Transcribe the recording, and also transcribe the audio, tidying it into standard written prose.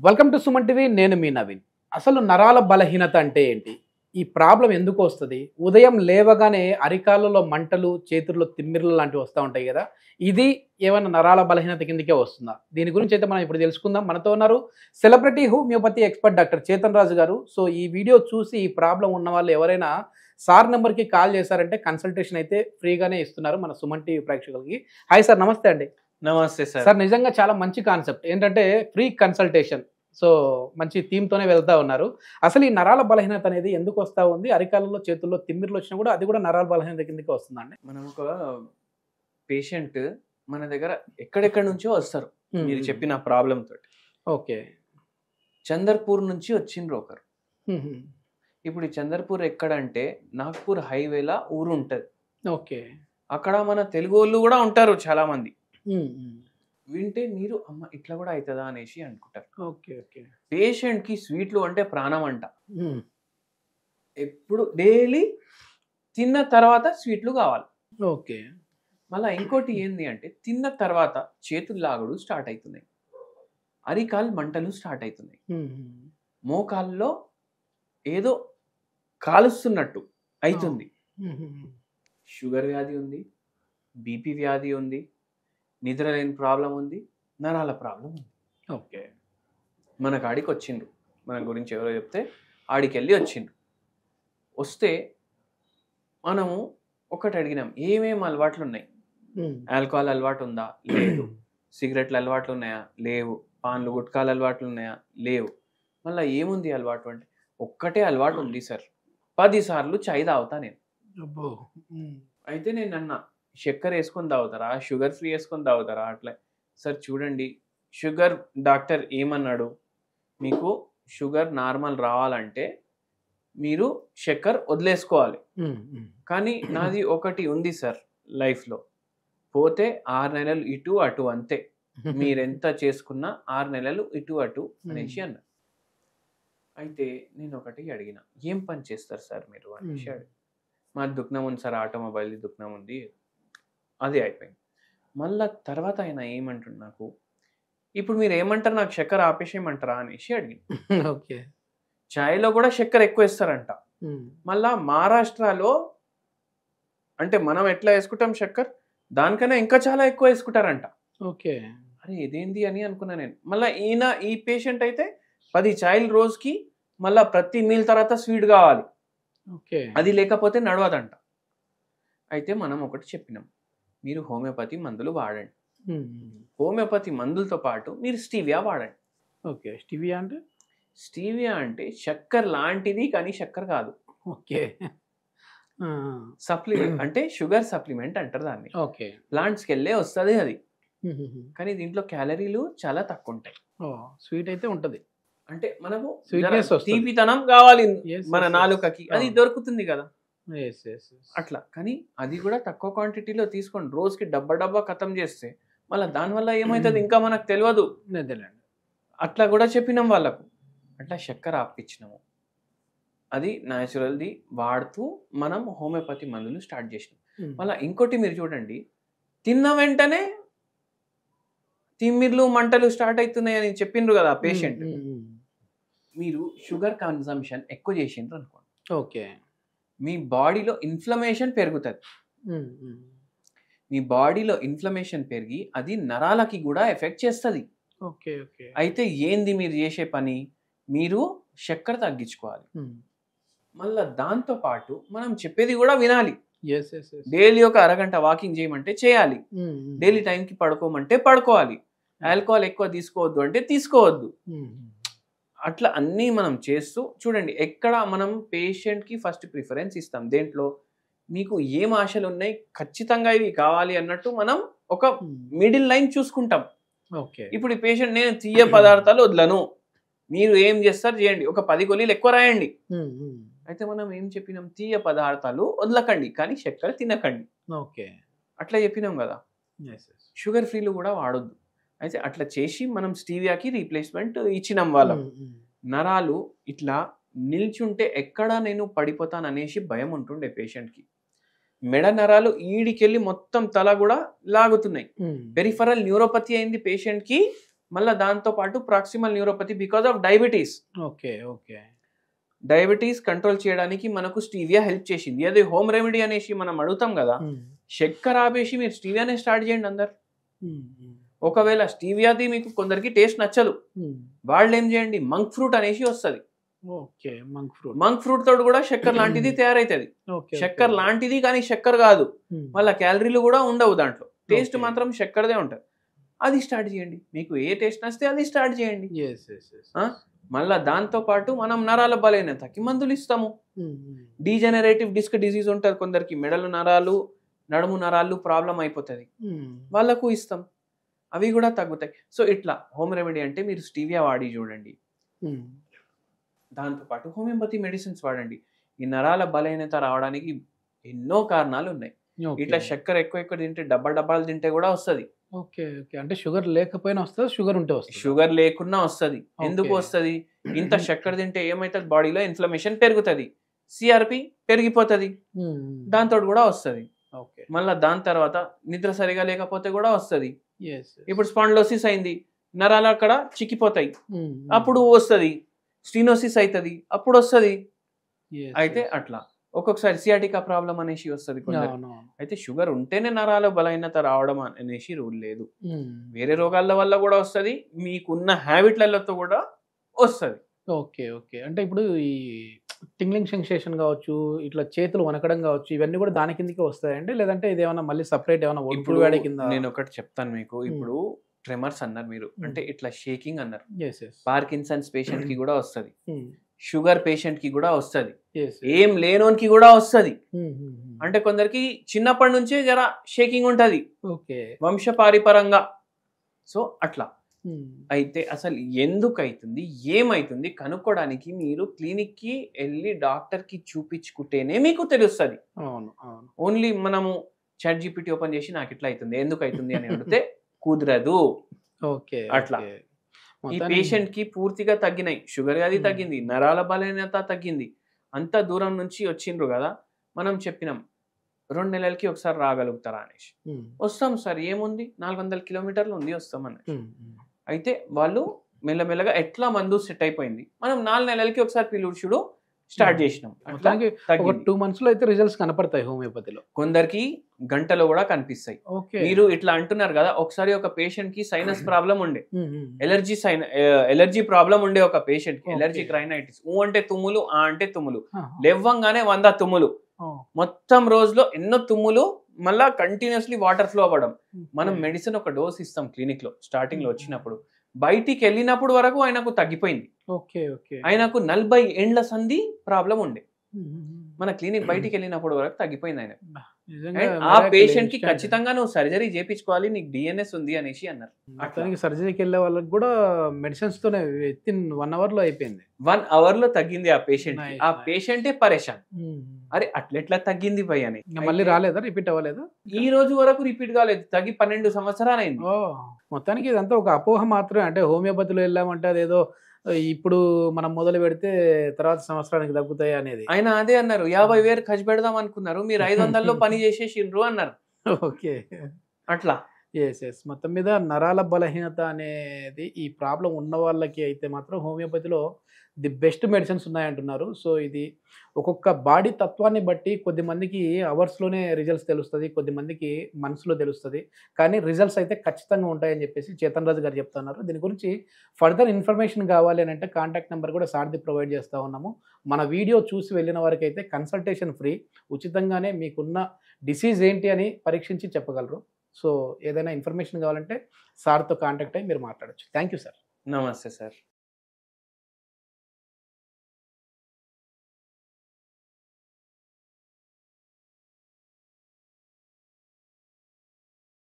Welcome to Suman TV. నేను మీ నవీన్. అసలు నరాల బలహీనత అంటే ఏంటి? ఈ ప్రాబ్లం ఎందుకు వస్తుంది? ఉదయం లేవగానే అరికాళ్ళలో మంటలు, చేతుల్లో తిమ్మిర్లు లాంటివి వస్తూ ఉంటాయి కదా. ఇది ఏమైనా నరాల బలహీనత కిందకే వస్తుందా? దీని గురించి అయితే మనం ఇప్పుడు తెలుసుకుందాం. మనతో ఉన్నారు celebrity homoeopathy expert doctor Chetan Raju గారు. సో ఈ వీడియో చూసి ఈ ప్రాబ్లం ఉన్న వాళ్ళు ఎవరైనా సార్ నెంబర్కి కాల్ చేశారంటే కన్సల్టేషన్ అయితే ఫ్రీగానే ఇస్తున్నారు మన సుమన్ టీవీ ప్రేక్షకులకి. హాయ్ సార్, నమస్తే అండి. నమస్తే సార్. సార్ నిజంగా చాలా మంచి కాన్సెప్ట్ ఏంటంటే ఫ్రీ కన్సల్టేషన్. సో మంచి థీమ్తోనే వెళ్తా ఉన్నారు. అసలు ఈ నరాల బలహీనత అనేది ఎందుకు వస్తూ ఉంది? అరికాలలో చేతుల్లో తిమ్మిర్లు వచ్చినా కూడా అది కూడా నరాల బలహీనత కిందకి వస్తుందండి. మనం ఒక పేషెంట్ మన దగ్గర ఎక్కడెక్కడి నుంచో వస్తారు మీరు చెప్పిన ప్రాబ్లం తోటి. ఓకే. చందర్పూర్ నుంచి వచ్చిండ్రు ఒకరు. ఇప్పుడు ఈ చందర్పూర్ ఎక్కడంటే నాగ్పూర్ హైవేలా ఊరు ఉంటది. ఓకే. అక్కడ మన తెలుగు వాళ్ళు కూడా ఉంటారు చాలా మంది. వింటే మీరు అమ్మ ఇట్లా కూడా అవుతుందా అనేసి అనుకుంటారు. ఓకే. ఓకే. పేషెంట్ కి స్వీట్లు అంటే ప్రాణం అంట. ఎప్పుడు డైలీ తిన్న తర్వాత స్వీట్లు కావాలి. ఓకే. మళ్ళీ ఇంకోటి ఏంది అంటే తిన్న తర్వాత చేతులు లాగుడు స్టార్ట్ అవుతున్నాయి, అరికాలు మంటలు స్టార్ట్ అవుతున్నాయి, మోకాల్లో ఏదో కాలుస్తున్నట్టు అవుతుంది. షుగర్ వ్యాధి ఉంది, బీపీ వ్యాధి ఉంది, నిద్ర లేని ప్రాబ్లం ఉంది, నరాల ప్రాబ్లం ఉంది. ఓకే. మనకు ఆడికి వచ్చిండ్రు, మన గురించి ఎవరో చెప్తే ఆడికి వెళ్ళి వచ్చిండ్రు. వస్తే మనము ఒకటి అడిగినాం, ఏమేమి అలవాట్లు ఉన్నాయి? ఆల్కహాల్ అలవాటు ఉందా? లేదు. సిగరెట్ల అలవాట్లు ఉన్నాయా? లేవు. పాన్లు గుట్కాల అలవాట్లు ఉన్నాయా? లేవు. మళ్ళీ ఏముంది అలవాటు అంటే ఒక్కటే అలవాటు ఉంది సార్, 10 సార్లు చాయ్ తాగుతా నేను. అయితే నేను అన్నా, చక్కెర వేసుకొని తాగుతారా, షుగర్ ఫ్రీ వేసుకొని తాగుతారా? అట్లా సార్ చూడండి, షుగర్ డాక్టర్ ఏమన్నాడు, మీకు షుగర్ నార్మల్ రావాలంటే మీరు చక్కెర వదిలేసుకోవాలి. కానీ నాది ఒకటి ఉంది సార్ లైఫ్లో, పోతే 6 నెలలు ఇటు అటు అంతే, మీరెంత చేసుకున్నా 6 నెలలు ఇటు అటు అనేసి అన్నారు. అయితే నేను ఒకటి అడిగిన, ఏం పని చేస్తారు సార్ మీరు అనేసి అడిగి, మా దుఃఖం ఉంది సార్, ఆటోమొబైల్ దుఃఖం ఉంది, అది అయిపోయింది. మళ్ళా తర్వాత ఆయన ఏమంటాడు నాకు, ఇప్పుడు మీరు ఏమంటారు, నాకు చక్కెర ఆపేసేయమంటారా అనేసి అడిగింది. ఓకే. చాయ్లో కూడా చక్కెర ఎక్కువ వేస్తారంట. మళ్ళా మహారాష్ట్రలో అంటే మనం ఎట్లా వేసుకుంటాం చక్కెర, దానికన్నా ఇంకా చాలా ఎక్కువ వేసుకుంటారంట. ఓకే. అరే ఇదేంది అని అనుకున్నా నేను. మళ్ళీ ఈ పేషెంట్ అయితే 10 చాయ్లు రోజుకి, మళ్ళీ ప్రతి మీల్ తర్వాత స్వీట్ కావాలి. ఓకే. అది లేకపోతే నడవదంట. అయితే మనం ఒకటి చెప్పినాం, మీరు హోమియోపతి మందులు వాడండి. హోమియోపతి మందులతో పాటు మీరు స్టీవియా వాడండి. ఓకే. స్టీవియా అంటే? స్టీవియా అంటే చక్కెర లాంటిది కానీ చక్కెర కాదు. ఓకే. సప్లిమెంట్ అంటే షుగర్ సప్లిమెంట్ అంటారు దాన్ని. ఓకే. ప్లాంట్స్కి వెళ్ళే వస్తుంది అది, కానీ దీంట్లో క్యాలరీలు చాలా తక్కువ ఉంటాయి. స్వీట్ అయితే ఉంటది, అంటే మనకు Sweetness వస్తది. తీపితనం కావాలి Yes, మన yes, నాలుకకి, అది అవును. దొరుకుతుంది కదా Yes, yes, yes. అట్లా. కానీ అది కూడా తక్కువ క్వాంటిటీలో తీసుకోండి, రోజుకి డబ్బా ఖతం చేస్తే మళ్ళీ దానివల్ల ఏమవుతుంది ఇంకా మనకు తెలియదు. నెదర్లాండ్. అట్లా కూడా చెప్పినాం వాళ్ళకు, అట్లా చక్కెర ఆపించినాము. అది న్యాచురల్ది వాడుతూ మనం హోమియోపతి మందులు స్టార్ట్ చేసినాం. మళ్ళీ ఇంకోటి మీరు చూడండి, తిన్న వెంటనే తిమ్మిర్లు మంటలు స్టార్ట్ అవుతున్నాయి అని చెప్పిండ్రు కదా పేషెంట్. మీరు షుగర్ కన్సంప్షన్ ఎక్కువ చేసిండ్రు అనుకోండి, ఓకే, మీ బాడీలో ఇన్ఫ్లమేషన్ పెరుగుతుంది. మీ బాడీలో ఇన్ఫ్లమేషన్ పెరిగి అది నరాలకి కూడా ఎఫెక్ట్ చేస్తుంది. ఓకే. ఓకే. అయితే ఏంది మీరు చేసే పని, మీరు చక్కెర తగ్గించుకోవాలి. మళ్ళీ దాంతో పాటు మనం చెప్పేది కూడా వినాలి. డైలీ ఒక అరగంట వాకింగ్ చేయమంటే చేయాలి, డైలీ టైంకి పడుకోమంటే పడుకోవాలి, ఆల్కహాల్ ఎక్కువ తీసుకోవద్దు అంటే తీసుకోవద్దు. అట్లా అన్నీ మనం చేస్తూ చూడండి, ఎక్కడ మనం పేషెంట్కి ఫస్ట్ ప్రిఫరెన్స్ ఇస్తాం. దేంట్లో మీకు ఏం ఆశలు ఉన్నాయి, ఖచ్చితంగా ఇవి కావాలి అన్నట్టు మనం ఒక మిడిల్ లైన్ చూసుకుంటాం. ఓకే. ఇప్పుడు ఈ పేషెంట్ నేను తీయ పదార్థాలు వదలను, మీరు ఏం చేస్తారు చేయండి, ఒక 10 గోళీలు ఎక్కువ రాయండి. అయితే మనం ఏం చెప్పినాం, తీయ పదార్థాలు వదలకండి కానీ చక్కెర తినకండి. ఓకే. అట్లా చెప్పినాం కదా. షుగర్ ఫ్రీలు కూడా వాడొద్దు. అయితే అట్లా చేసి మనం స్టీవియాకి రీప్లేస్మెంట్ ఇచ్చినాం వాళ్ళం. నరాలు ఇట్లా నిల్చుంటే ఎక్కడ నేను పడిపోతాను అనేసి భయం ఉంటుండే పేషెంట్కి. మెడ నరాలు ఈడికెళ్ళి మొత్తం తల కూడా లాగుతున్నాయి. పెరిఫరల్ న్యూరోపతి అయింది పేషెంట్కి, మళ్ళీ దాంతో పాటు proximal neuropathy because of diabetes. Okay okay. Diabetes control చేయడానికి మనకు స్టీవియా హెల్ప్ చేసింది. అదే హోమ్ రెమెడీ అనేసి మనం అడుగుతాం కదా, చక్కెర ఆపేసి మీరు స్టీవియానే స్టార్ట్ చేయండి అందరు. ఒకవేళ స్టీవియాది మీకు కొందరికి టేస్ట్ నచ్చదు, వాళ్ళు ఏం చేయండి, మంక్ ఫ్రూట్ అనేసి వస్తుంది. ఓకే, మంక్ ఫ్రూట్ తోడు కూడా చక్కెర లాంటిది తయారైతుంది. చక్కెర లాంటిది కానీ చక్కెర కాదు, మళ్ళీ క్యాలరీలు కూడా ఉండవు దాంట్లో, టేస్ట్ మాత్రం చక్కెరదే ఉంటుంది. అది స్టార్ట్ చేయండి, మీకు ఏ టేస్ట్ నచ్చితే అది స్టార్ట్ చేయండి. మళ్ళా దాంతో పాటు మనం నరాల బలహీనతకి మందులు ఇస్తాము. డీజెనరేటివ్ డిస్క్ డిసీజ్ ఉంటుంది కొందరికి, మెడలు నరాలు నడుము నరాలు ప్రాబ్లం అయిపోతుంది, వాళ్ళకు ఇస్తాం, అవి కూడా తగ్గుతాయి. సో ఇట్లా హోమ్ రెమెడీ అంటే మీరు స్టీవియా వాడి చూడండి. దాంతోపాటు హోమియోపతి మెడిసిన్స్ వాడండి. ఈ నరాల బలహీనత రావడానికి ఎన్నో కారణాలు ఉన్నాయి. ఇట్లా చక్కెర ఎక్కువ తింటే డబ్బాలు తింటే కూడా వస్తుంది. Okay okay. అంటే షుగర్ లేకపోయినా వస్తుంది, షుగర్ ఉంటే వస్తుంది? షుగర్ లేకున్నా వస్తుంది. ఎందుకు వస్తుంది? ఇంత చక్కెర తింటే ఏమైతుంది, బాడీలో ఇన్ఫ్లమేషన్ పెరుగుతుంది, సిఆర్పి పెరిగిపోతుంది, దాంతో కూడా వస్తుంది. మళ్ళీ దాని తర్వాత నిద్ర సరిగా లేకపోతే కూడా వస్తుంది. ఇప్పుడు స్పాండిలోసిస్ అయింది, నరాలు అక్కడ చిక్కిపోతాయి, అప్పుడు వస్తుంది. స్టీనోసిస్ అవుతుంది, అప్పుడు వస్తుంది. అయితే అట్లా ఒక్కొక్కసారి సియాటికా ప్రాబ్లం అనేసి వస్తుంది. అయితే షుగర్ ఉంటేనే నరాల బలహీనత రావడం అనేసి రూల్ లేదు. వేరే రోగాల వల్ల కూడా వస్తుంది, మీకున్న హ్యాబిట్లతో కూడా వస్తుంది. Okay okay. అంటే ఇప్పుడు ఈ టింగ్లింగ్ సెన్సేషన్ కావచ్చు, ఇట్లా చేతులు వనకడం కావచ్చు, ఇవన్నీ కూడా దాని కిందకి వస్తాయండి, లేదంటే ఇది ఏమైనా మళ్ళీ సపరేట్ ఏమైనా ఒంపుడు వేడి కింద? నేను ఒకటి చెప్తాను మీకు. ఇప్పుడు ట్రెమర్స్ అన్నారు మీరు, అంటే ఇట్లా షేకింగ్ అన్నారు. పార్కిన్సన్స్ పేషెంట్ కి కూడా వస్తుంది, షుగర్ పేషెంట్ కి కూడా వస్తుంది, ఏం లేనోనికి కూడా వస్తుంది. అంటే కొందరికి చిన్నప్పటి నుంచే జర షేకింగ్ ఉంటది వంశపారిపరంగా. సో అట్లా అయితే అసలు ఎందుకు అవుతుంది, ఏమైతుంది కనుక్కోవడానికి మీరు క్లినిక్ కి వెళ్ళి డాక్టర్ కి చూపించుకుంటేనే మీకు తెలుస్తుంది. ఓన్లీ మనము ChatGPT ఓపెన్ చేసి నాకు ఇట్లా అవుతుంది, ఎందుకు అవుతుంది అని అడిగితే కుదరదు. అట్లా ఈ పేషెంట్ కి పూర్తిగా తగ్గినాయి, షుగర్ అది తగ్గింది, నరాల బలహీనత తగ్గింది, అంత దూరం నుంచి వచ్చిండ్రు కదా, మనం చెప్పినాం 2 నెలలకి ఒకసారి రాగలుగుతారా అనేసి. వస్తాం సార్, ఏముంది 400 కిలోమీటర్లు ఉంది, వస్తాం అనేసి. అయితే వాళ్ళు మెల్లమెల్లగా ఎట్లా మందు సెట్ అయిపోయింది, మనం 4 నెలలకి ఒకసారి పిలుచుడు స్టార్ట్ చేసినాం. 2 months లో అయితే రిజల్ట్స్ కనపడతాయి హోమియోపతిలో. కొందరికి గంటలో కూడా కనిపిస్తాయి. మీరు ఇట్లా అంటున్నారు కదా, ఒకసారి ఒక పేషెంట్ కి సైనస్ ప్రాబ్లం ఉండే, ఎలర్జీ ప్రాబ్లం ఉండే ఒక పేషెంట్ కి, ఎలర్జీ రైనైటిస్. అంటే తుమ్ములు, అంటే తుమ్ములు, లేవ్వంగానే 100 తుమ్ములు, మొత్తం రోజులో ఎన్నో తుమ్ములు, మళ్ళా కంటిన్యూస్లీ వాటర్ ఫ్లో అవ్వడం. మనం మెడిసిన్ ఒక డోస్ ఇస్తాం క్లినిక్ లో స్టార్టింగ్ లో వచ్చినప్పుడు, బయటికి వెళ్ళినప్పుడు వరకు ఆయనకు తగ్గిపోయింది. ఆయనకు 40 ఏండ్ల సంధి ప్రాబ్లం ఉండే, మన క్లినిక్ బయటికి వెళ్ళినప్పుడు వరకు తగ్గిపోయింది ఆయన. ఆ పేషెంట్ కి ఖచ్చితంగా నువ్వు సర్జరీ చేయించుకోవాలి, నీకు డిఎన్ఎస్ ఉంది అనేసి అన్నారు. అట్లాగే సర్జరీకి వెళ్ళే వాళ్ళకి కూడా మెడిసిన్స్ తోనే 1 hour లో అయిపోయింది. 1 hour లో తగ్గింది ఆ పేషెంట్. ఆ పేషెంటే పరేషాన్, అరే అట్లెట్లా తగ్గింది భయ్ అని. మళ్ళీ రాలేదా, రిపీట్ అవ్వలేదా? ఈ రోజు వరకు రిపీట్ కాలేదు, తగ్గి 12 సంవత్సరాలు అయింది. మొత్తానికి ఇదంతా ఒక అపోహ మాత్రమే. అంటే హోమియోపతిలో వెళ్ళామంటే అదేదో ఇప్పుడు మనం మొదలు పెడితే తర్వాత సంవత్సరానికి తగ్గుతాయి అనేది. ఆయన అదే అన్నారు, 50,000 ఖర్చు పెడదాం అనుకున్నారు, మీరు 500లో పని చేసేసిండ్రు అన్నారు. ఓకే అట్లా. ఎస్. మొత్తం మీద నరాల బలహీనత అనేది ఈ ప్రాబ్లం ఉన్న వాళ్ళకి అయితే మాత్రం హోమియోపతిలో ది బెస్ట్ మెడిసిన్స్ ఉన్నాయంటున్నారు. సో ఇది ఒక్కొక్క బాడీ తత్వాన్ని బట్టి కొద్దిమందికి అవర్స్లోనే రిజల్ట్స్ తెలుస్తుంది, కొద్దిమందికి మనసులో తెలుస్తుంది, కానీ రిజల్ట్స్ అయితే ఖచ్చితంగా ఉంటాయని చెప్పేసి చేతన్ రాజు గారు చెప్తున్నారు. దీని గురించి ఫర్దర్ ఇన్ఫర్మేషన్ కావాలి అని అంటే కాంటాక్ట్ నెంబర్ కూడా సార్ది ప్రొవైడ్ చేస్తూ ఉన్నాము. మన వీడియో చూసి వెళ్ళిన వారికి అయితే కన్సల్టేషన్ ఫ్రీ, ఉచితంగానే మీకున్న డిసీజ్ ఏంటి అని పరీక్షించి చెప్పగలరు. సో ఏదైనా ఇన్ఫర్మేషన్ కావాలంటే సార్తో కాంటాక్ట్ అయ్యి మీరు మాట్లాడచ్చు. Thank you sir. నమస్తే సార్.